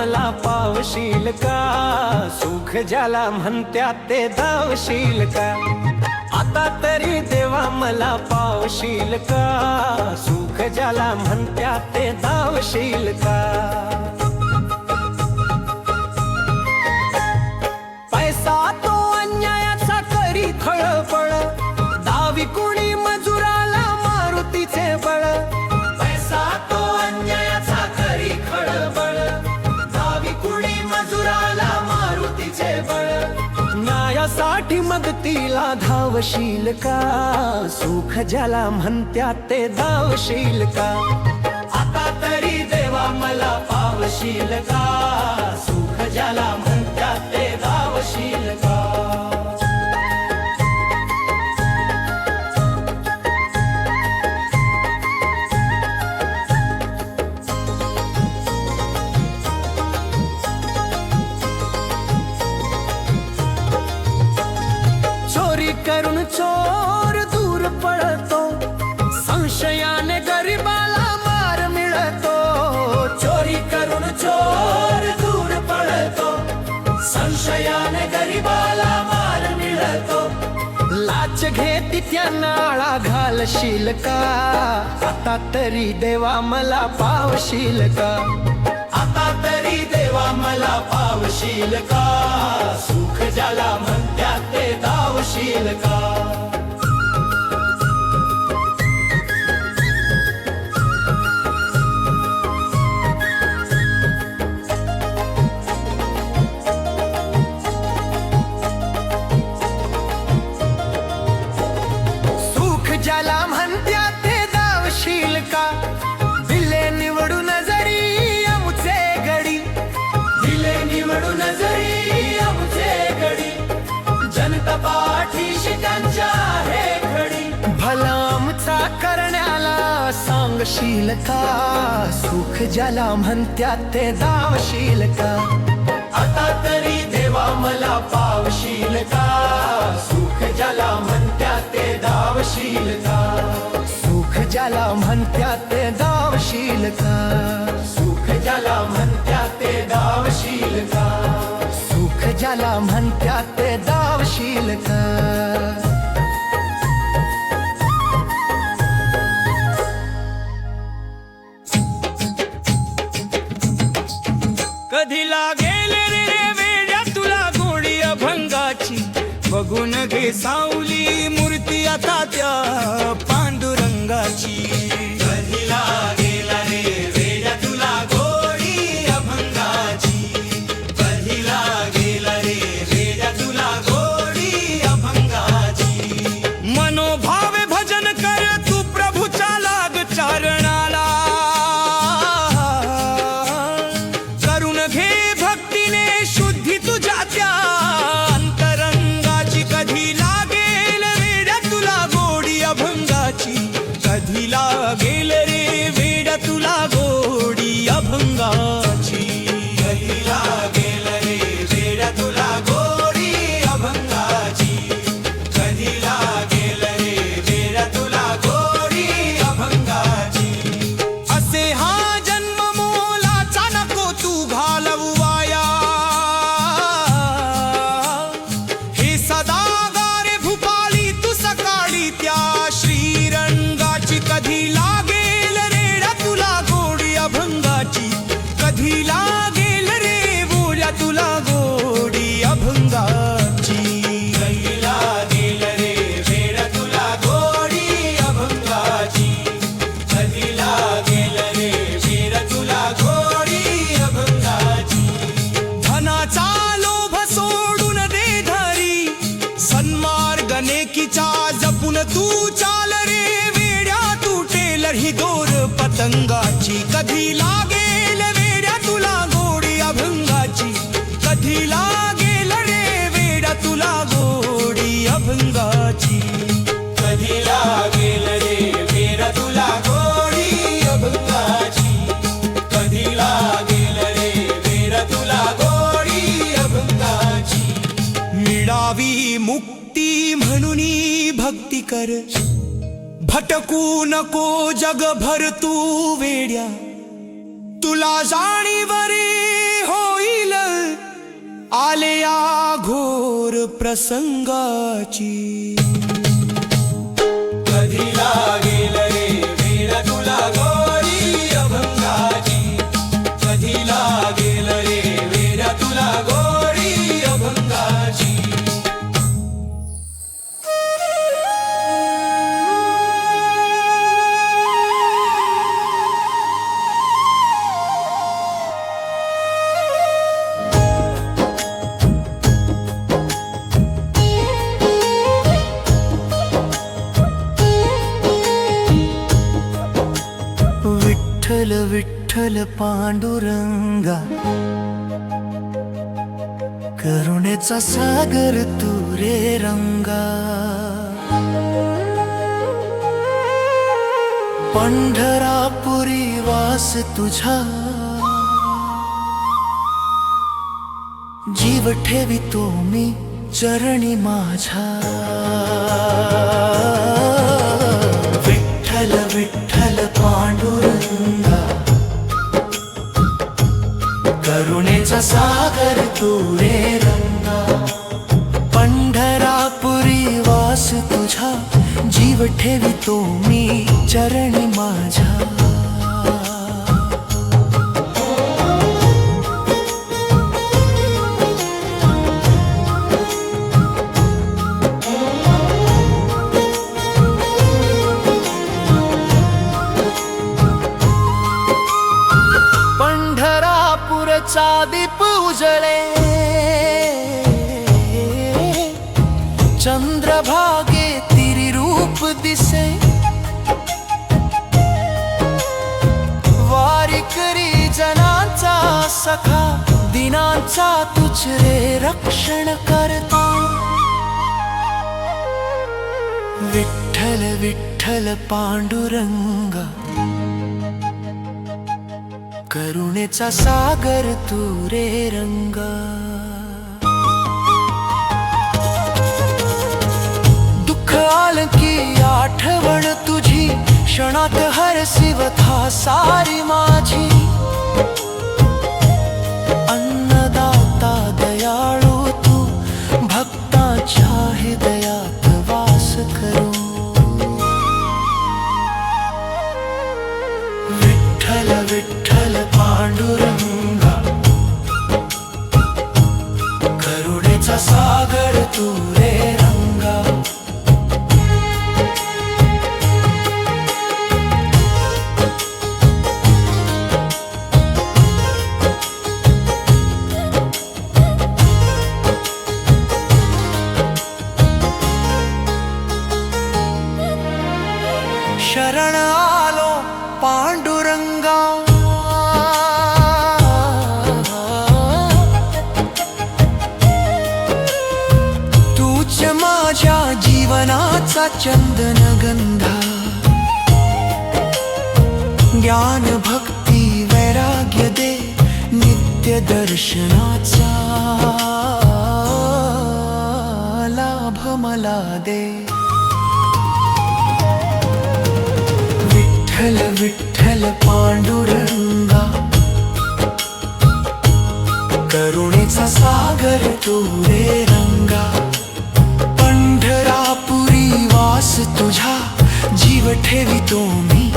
मला पावशील का? सुख ज्याला म्हणत्यात ते धावशील का? आता तरी देवा मला पावशील का? सुख ज्याला म्हणत्यात ते धावशील का? पैसा तो अन्यायाचा करी खळबळ, दावी कुणी मजुराला मारुतीचे बळ. पैसा तो अन्यायाचा करी खळबळ, दावी कुणी मजुराला मारुतीचे बळ. न्यायासाठी मदतीला धावशील का? सुख ज्याला म्हणत्यात ते धावशील का? आता तरी देवा मला पावशील का? सुख ज्याला म्हणत्यात ते धावशील का? चोरी करून चोर दूर पळतो, संशयाने गरीबाला मार मिळतो. चोरी करून चोर दूर पळतो, संशयाने गरीबाला मार मिळतो. लाच घेती त्यांना आळा घालशील का? आता तरी देवा मला पावशील का? आता तरी देवा मला पावशील का? सुख ज्याला म्हणत्यात ते धावशील का? सुख ज्याला म्हणत्यात ते धावशील का? दिले निवडून जरी आमचे गडी, दिले निवडून जरी आमचे गडी. जनता पाठीशी त्यांच्या आहे खडी. भला आमचा करण्याला सांगशील का? सुख ज्याला म्हणत्यात ते धावशील का? आता तरी देवा मला पावशील का? सुख ज्याला म्हणत्यात ते धावशील का? सुख ज्याला म्हणत्यात ते धावशील का? सुख ज्याला म्हणत्यात ते धावशील का? सुख ज्याला म्हणत्यात ते धावशील का? कधी लागेल रे वेड्या तुला गोडी अभंगाची, बघून घे सावली मूर्ती आता त्या पांडुरंगाची. कधी लागेल रे वेड्या तुला गोडी अभंगाची, कधी लागेल रे वेड्या तुला गोडी अभंगाची. मनोभावे भजन कर तू प्रभूच्या लाग चारणाला, करून घे भक्तीने शुद्धी तुझ्या त्या अंतरंगाची. कधी लागेल वेड्या तुला गोडी अभंगाची, कधी लागेल रे वेड्या तुला गोडी अभंगाची. कधी लागेल रे वेड्या तुला गोडी अभंगाची, कधी लागेल रे वेड्या तुला गोडी अभंगाची. असे हा जन्म मोलाचा नको तू घालवू वाया, हे सदा गारे भूपाळी तू सकाळी त्या श्रीरंगाची. कधी लागेल रेड्या तुला गोडी अभंगाची, कधी लागेल रे बोल्या तुला गोडी अभंगाची. कधी लागेल रे वेड्या तुला गोडी अभंगाची, कधी लागेल रे वेड्या तुला गोडी अभंगाची. धनाचा लोभ सोडून दे धरी, सन्मार्ग नेकीचा जपून तू चाल रे वेड्या. तुटेल ही दोर पतंगाची, कधी लागेल वेड्या तुला गोडी अभंगाची, कधी लागेल रे वेड्या तुला गोडी अभंगाची. कधी लागेल रे वेड्या तुला गोडी अभंगाची, कधी लागेल रे वेड्या तुला गोडी अभंगाची. मिळावी मुक्ती म्हणून भक्ती कर, भटकू नको जगभर तू वेड्या. तुला जाणीव रे हो आले या घोर प्रसंगाची कधी लागेल रे वेळ तुला गोरी अभंगाची कधी लागेल रे वेळ तुला गोरी अभंगाची विठ्ठल विठ्ठल पांडुरंगा करुणेचा सागर तू रे रंगा पंढरापुरी वास तुझा जीव ठेवितो मी चरणी माझा विठ्ठल विठ्ठल पांडुरंगा करुणेचा सागर तू रे रंगा पंढरापुरी वास तुझा जीव ठेवितो मी चरणी माझा पंढरापूरचा दीप उजळे चंद्रभागे तिरी रूप दिसे वारीकरी जनाचा सखा दिनांचा तुझ रे रक्षण करता विठ्ठल विठ्ठल पांडुरंगा करुणेचा सागर तू रे रंगा दुःख आलं की आठवण तुझी क्षणात हरसिवथा सारी माझी अन्नदाता दयाळू तू भक्ताच्या हृदयात वास करू विठ्ठल विठ्ठल पांडुरंगा करुणेचा सागर तू रे रंगा शरण आलो पांडुरंगा तूच माझ्या जीवनाचा चंदन गंधा ज्ञान भक्ती वैराग्य दे नित्य दर्शनाचा लाभ मला दे विठ्ठल विठ्ठल पांडुरंगा करुणेचा सागर तू रे रंगा पंढरापुरी वास तुझा जीव ठेवितो मी